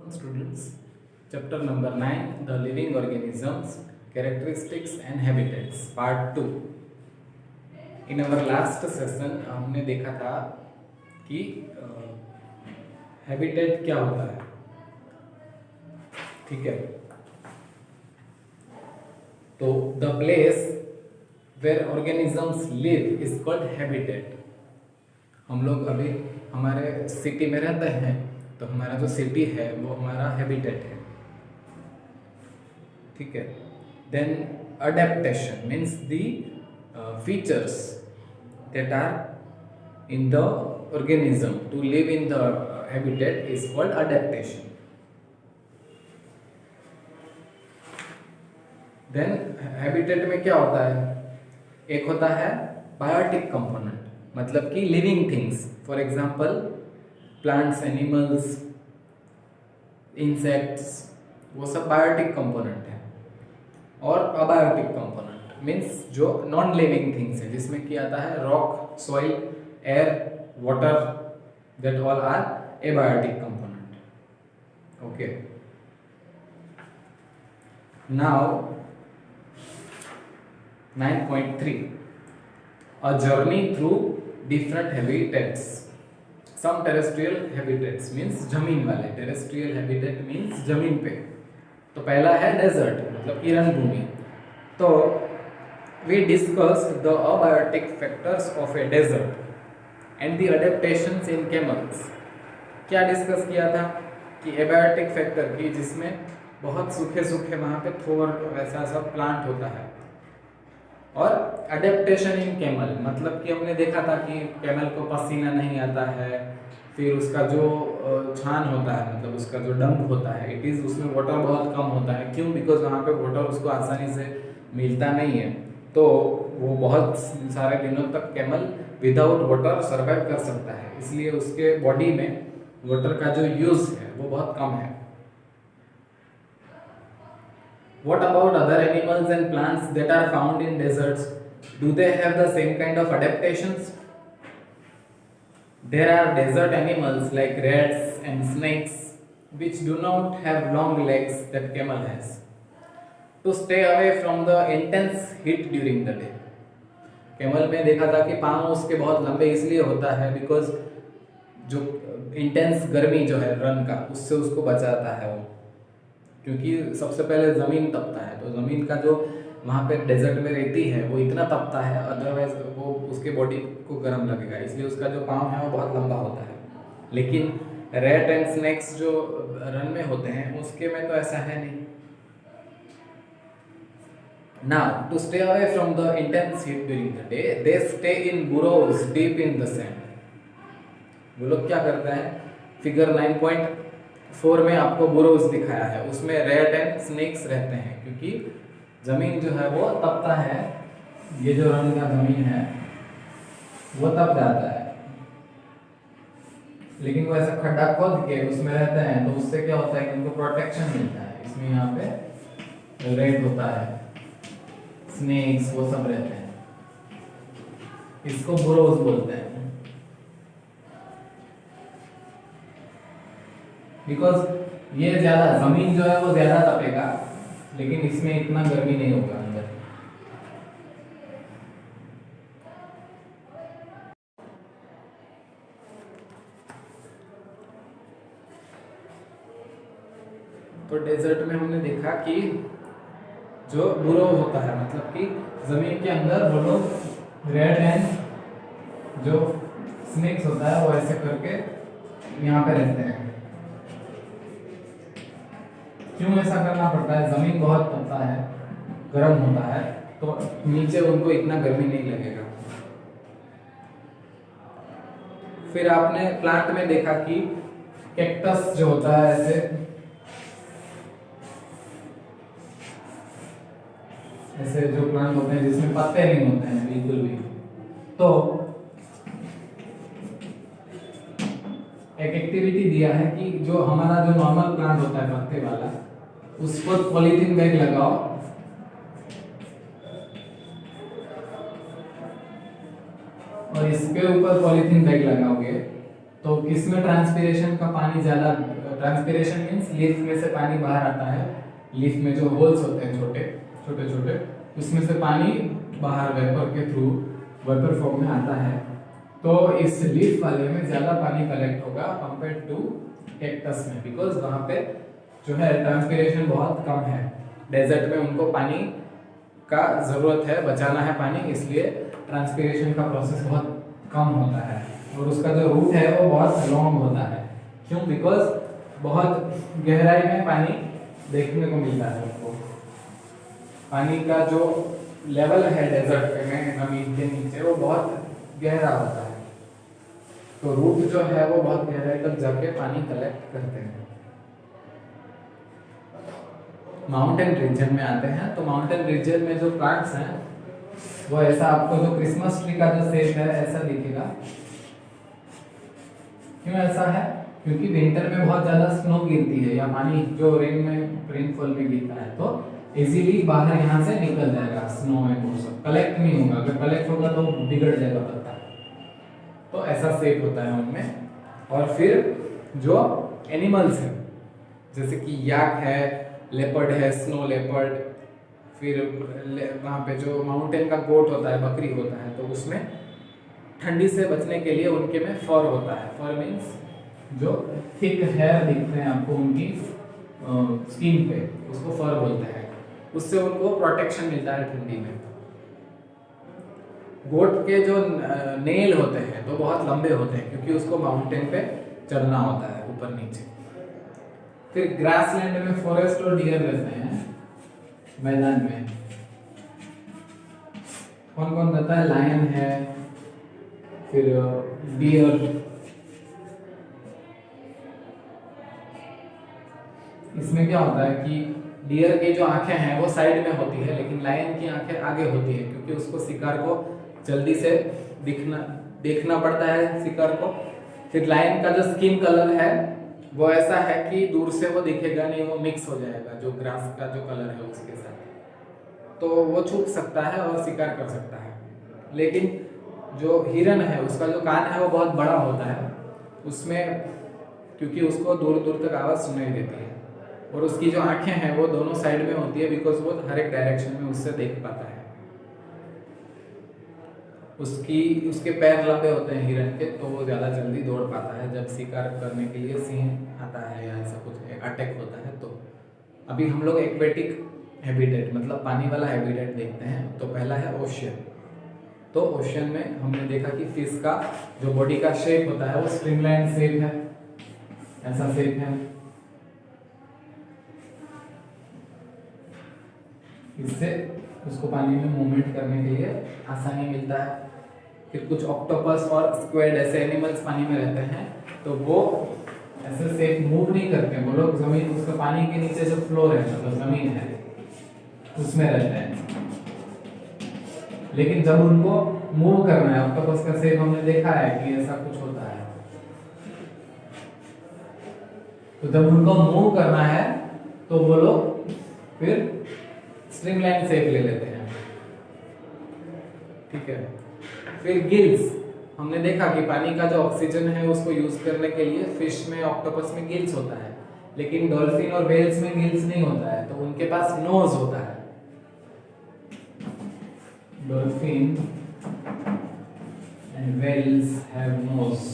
Students, chapter number 9, the living organisms, characteristics and habitats, part 2. In our last session हमने देखा था कि habitat क्या होता है. ठीक है, तो the place where organisms live is called habitat. हम लोग अभी हमारे सिटी में रहते हैं, तो हमारा जो सिटी है वो हमारा हैबिटेट है. ठीक है. Then adaptation means the features that are in the organism to live in the habitat is called adaptation. Then habitat में क्या होता है? एक होता है बायोटिक कंपोनेंट, मतलब कि living things. For example plants, animals, insects, वो सब बायोटिक कंपोनेंट है. और अबायोटिक कंपोनेंट मीन्स जो नॉन लिविंग थिंग्स है, जिसमें क्या आता है rock, soil, air, water, that all are abiotic component. Okay, now 9.3 a journey through different habitats. Some terrestrial habitats means जमीन वाले. terrestrial habitat means जमीन पे. तो पहला है डेजर्ट, मतलब कि रणभूमि. तो we discussed the abiotic factors of a desert and the adaptations in camels. क्या डिस्कस किया था कि एबायोटिक फैक्टर की, जिसमें बहुत सूखे सूखे वहाँ पे थोर वैसा सब प्लांट होता है. और अडेप्टेशन इन कैमल, मतलब कि हमने देखा था कि कैमल को पसीना नहीं आता है, फिर उसका जो छान होता है, मतलब उसका जो डंग होता है, इट इज़ उसमें वाटर बहुत कम होता है. क्यों? बिकॉज वहाँ पे वाटर उसको आसानी से मिलता नहीं है. तो वो बहुत सारे दिनों तक कैमल विदाउट वाटर सर्वाइव कर सकता है, इसलिए उसके बॉडी में वाटर का जो यूज़ है वो बहुत कम है. What about other animals and plants that are found in deserts? Do they have the same kind of adaptations? There are desert animals like rats and snakes which do not have long legs that camel has, to stay away from the intense heat during the day. Camel में देखा था कि पाँव उसके बहुत लंबे इसलिए होता है बिकॉज जो इंटेंस गर्मी जो है रन का, उससे उसको बचाता है वो. क्योंकि सबसे पहले ज़मीन तपता है, तो ज़मीन का जो वहाँ पे डेजर्ट में रहती है वो इतना तपता है, अदरवाइज वो उसके बॉडी को गर्म लगेगा, इसलिए उसका जो पाँव है वो बहुत लंबा होता है. लेकिन रैट एंड स्नेक्स जो रन में होते हैं उसके में तो ऐसा है नहीं. Now to stay away from the intense heat during the day, they stay in burrows deep in the sand. वो लोग क्या करते हैं? फिगर 9.4 में आपको बुरोज दिखाया है, उसमें रेड एंड स्नेक्स रहते हैं, क्योंकि जमीन जो है वो तपता है. ये जो रन का जमीन है वो तप जाता है, लेकिन वो ऐसा खड्डा खोद के उसमें रहते हैं, तो उससे क्या होता है कि उनको प्रोटेक्शन मिलता है. इसमें यहाँ पे रेड होता है, स्नेक्स वो सब रहते हैं, इसको बुरोज बोलते हैं. बिकॉज ये ज्यादा जमीन जो है वो ज्यादा तपेगा, लेकिन इसमें इतना गर्मी नहीं होगा अंदर. तो डेजर्ट में हमने देखा कि जो बुरो होता है, मतलब कि जमीन के अंदर वो लोग रेड एंड जो स्नेक्स होता है वो ऐसे करके यहाँ पे रहते हैं. क्यों ऐसा करना पड़ता है? जमीन बहुत तपता है, गर्म होता है, तो नीचे उनको इतना गर्मी नहीं लगेगा. फिर आपने प्लांट में देखा कि कैक्टस जो होता है ऐसे जो प्लांट होते हैं जिसमें पत्ते नहीं होते हैं बिल्कुल भी, तो एक एक्टिविटी दिया है कि जो हमारा जो नॉर्मल प्लांट होता है पत्ते वाला, उस पर पॉलीथीन बैग लगाओ और इसके ऊपर पॉलीथीन बैग लगाओगे तो किसमें ट्रांसपीरेशन का पानी ज़्यादा, ट्रांसपीरेशन मीन्स लीफ में से पानी बाहर आता है, लीफ में जो होल्स होते हैं छोटे छोटे, उसमें से पानी बाहर वेपर के थ्रू वेपर फॉर्म में आता है। तो इस लीफ वाले में ज़्यादा पानी कलेक्ट होगा कंपेयर टू कैक्टस में, बिकॉज वहाँ पे जो है ट्रांसपीरेशन बहुत कम है। डेजर्ट में उनको पानी का ज़रूरत है, बचाना है पानी, इसलिए ट्रांसपीरेशन का प्रोसेस बहुत कम होता है। और उसका जो रूट है वो बहुत लॉन्ग होता है। क्यों? बिकॉज बहुत गहराई में पानी देखने को मिलता है आपको। पानी का जो लेवल है डेजर्ट में जमीन के नीचे वो बहुत गहरा होता है, तो रूट जो है वो बहुत गहराई तक जाके पानी कलेक्ट करते हैं। माउंटेन रीजन में आते हैं, तो माउंटेन रीजन में जो प्लांट्स हैं वो ऐसा, आपको जो क्रिसमस ट्री का जो शेप है ऐसा दिखेगा। क्यों ऐसा है? क्योंकि विंटर में बहुत ज्यादा स्नो गिरती है या पानी जो रेनफॉल में गिरता है, तो इजीली बाहर यहाँ से निकल जाएगा स्नो में, वो सब कलेक्ट नहीं होगा। अगर कलेक्ट होगा तो बिगड़ जाएगा पत्ता। तो ऐसा शेप होता है उनमें। और फिर जो एनिमल्स हैं जैसे कि याक है, लेपर्ड है, स्नो लेपर्ड, फिर वहाँ पे जो माउंटेन का गोट होता है, बकरी होता है, तो उसमें ठंडी से बचने के लिए उनके में फर होता है। फर मीन्स जो थिक हेयर दिखते हैं आपको उनकी स्किन पे, उसको फर बोलते हैं। उससे उनको प्रोटेक्शन मिलता है ठंडी में। गोट के जो नेल होते हैं तो बहुत लंबे होते हैं क्योंकि उसको माउंटेन पे चढ़ना होता है ऊपर नीचे। फिर ग्रासलैंड में फॉरेस्ट और डियर रहते हैं, मैदान में कौन कौन रहता है? लायन है, फिर डियर। इसमें क्या होता है कि डियर की जो आंखें हैं वो साइड में होती है, लेकिन लायन की आंखें आगे होती है क्योंकि उसको शिकार को जल्दी से देखना पड़ता है शिकार को। फिर लायन का जो स्किन कलर है वो ऐसा है कि दूर से वो दिखेगा नहीं, वो मिक्स हो जाएगा जो ग्रास का जो कलर है उसके साथ, तो वो छुप सकता है और शिकार कर सकता है। लेकिन जो हिरन है उसका जो कान है वो बहुत बड़ा होता है, उसमें क्योंकि उसको दूर दूर तक आवाज़ सुनाई देती है। और उसकी जो आंखें हैं वो दोनों साइड में होती है बिकॉज वो हर एक डायरेक्शन में उससे देख पाता है। उसके पैर लंबे होते हैं हिरन के, तो वो ज़्यादा जल्दी दौड़ पाता है जब शिकार करने के लिए सिंह आता है या ऐसा कुछ अटैक होता है। तो अभी हम लोग एक्वेटिक हैबिटेट मतलब पानी वाला हैबिटेट देखते हैं। तो पहला है ओशियन। तो ओशियन में हमने देखा कि फिश का जो बॉडी का शेप होता है वो स्ट्रीमलाइन शेप है, ऐसा शेप है। इससे उसको पानी में मूवमेंट करने के लिए आसानी मिलता है। फिर कुछ ऑक्टोपस और स्क्वेड ऐसे एनिमल्स पानी में रहते हैं, तो वो ऐसे शेप मूव नहीं करते, वो लोग जमीन, उसका पानी के नीचे जो फ्लोर है मतलब जमीन है उसमें रहते हैं। लेकिन जब उनको मूव करना है, ऑक्टोपस का शेप हमने देखा है कि ऐसा कुछ होता है, तो जब उनको मूव करना है तो वो लोग फिर स्ट्रीमलाइन शेप ले लेते हैं। ठीक है। फिर गिल्स, हमने देखा कि पानी का जो ऑक्सीजन है उसको यूज करने के लिए फिश में, ऑक्टोपस में गिल्स होता है, लेकिन डॉल्फिन और व्हेल्स में गिल्स नहीं होता है, तो उनके पास नोज होता है। Dolphin and whales have nose.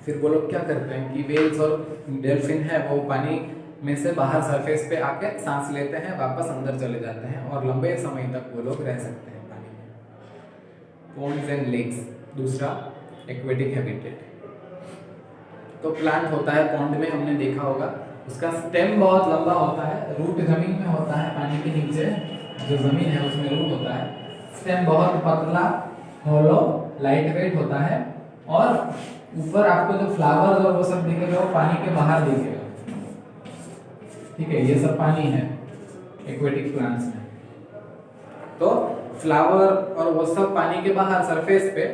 फिर वो लोग क्या करते हैं कि वेल्स और डेल्फिन है वो पानी में से बाहर सरफेस पे आके सांस लेते हैं, वापस अंदर चले जाते हैं और लंबे समय तक वो लोग रह सकते हैं पानी में। पोन्ड्स एंड लेक्स, दूसरा एक्वेटिक हैबिटेट। तो प्लांट होता है पॉन्ड में, हमने देखा होगा, उसका स्टेम बहुत लंबा होता है, रूट जमीन में होता है, पानी के नीचे जो जमीन है उसमें रूट होता है। स्टेम बहुत पतला, हॉलो, लाइट वेट होता है, और ऊपर आपको जो फ्लावर्स और वो सब दिखेगा वो पानी के बाहर दिखेगा। ठीक है, ये सब पानी है एक्वेटिक प्लांट्स में। तो फ्लावर और वो सब पानी के बाहर सरफेस पे,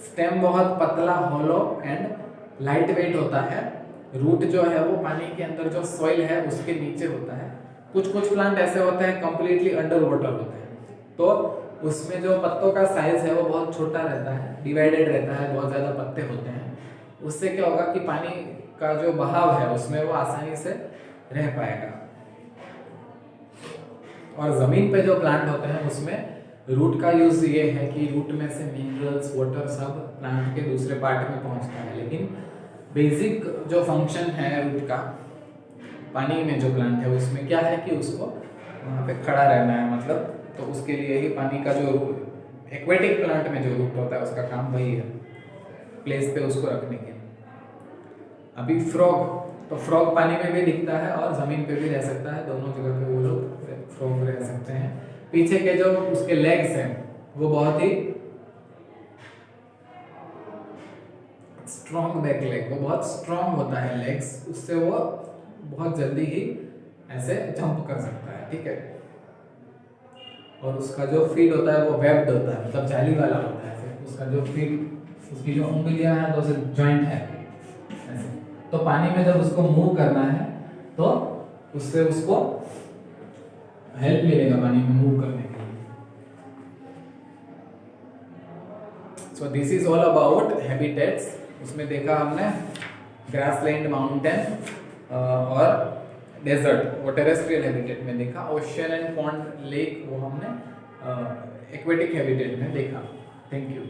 स्टेम बहुत पतला, हॉलो एंड लाइट वेट होता है, रूट जो है वो पानी के अंदर जो सॉइल है उसके नीचे होता है। कुछ कुछ प्लांट ऐसे होते हैं कंप्लीटली अंडर वाटर होते हैं, तो उसमें जो पत्तों का साइज है वो बहुत छोटा रहता है, डिवाइडेड रहता है, बहुत ज़्यादा पत्ते होते हैं। उससे क्या होगा कि पानी का जो बहाव है उसमें वो आसानी से रह पाएगा। और ज़मीन पे जो प्लांट होते हैं उसमें रूट का यूज़ ये है कि रूट में से मिनरल्स, वाटर सब प्लांट के दूसरे पार्ट में पहुंचता है। लेकिन बेसिक जो फंक्शन है रूट का पानी में जो प्लांट है उसमें क्या है कि उसको वहाँ पे खड़ा रहना है, मतलब तो उसके लिए ही पानी का जो एक्वेटिक प्लांट में जो रूट होता है उसका काम वही है, प्लेस पे उसको रखने के। अभी फ्रॉग, तो फ्रॉग पानी में भी दिखता है और ज़मीन पे भी रह सकता है, दोनों जगह पे वो लोग फ्रॉग रह सकते हैं। पीछे के जो उसके लेग्स हैं वो बहुत ही स्ट्रॉन्ग बैक लेग, वो बहुत स्ट्रॉन्ग होता है लेग्स, उससे वो बहुत जल्दी ही ऐसे जंप कर सकता है, ठीक है। और उसका जो फीट होता है वो वेब्ड होता है, मतलब जाली वाला होता है ऐसे। उसका जो फीट, उसकी जो उंगलियां हैं तो जॉइंट है ऐसे। तो पानी में जब उसको मूव करना है तो उससे उसको हेल्प मिलेगा पानी में मूव करने के लिए। So this is all about habitats. उसमें देखा हमने ग्रासलैंड, माउंटेन और डेजर्ट, वो टेरेस्ट्रियल हैबिटेट में देखा। ओशियन एंड पॉन्ड, लेक वो हमने एक्वेटिक हैबिटेट में देखा। Thank you.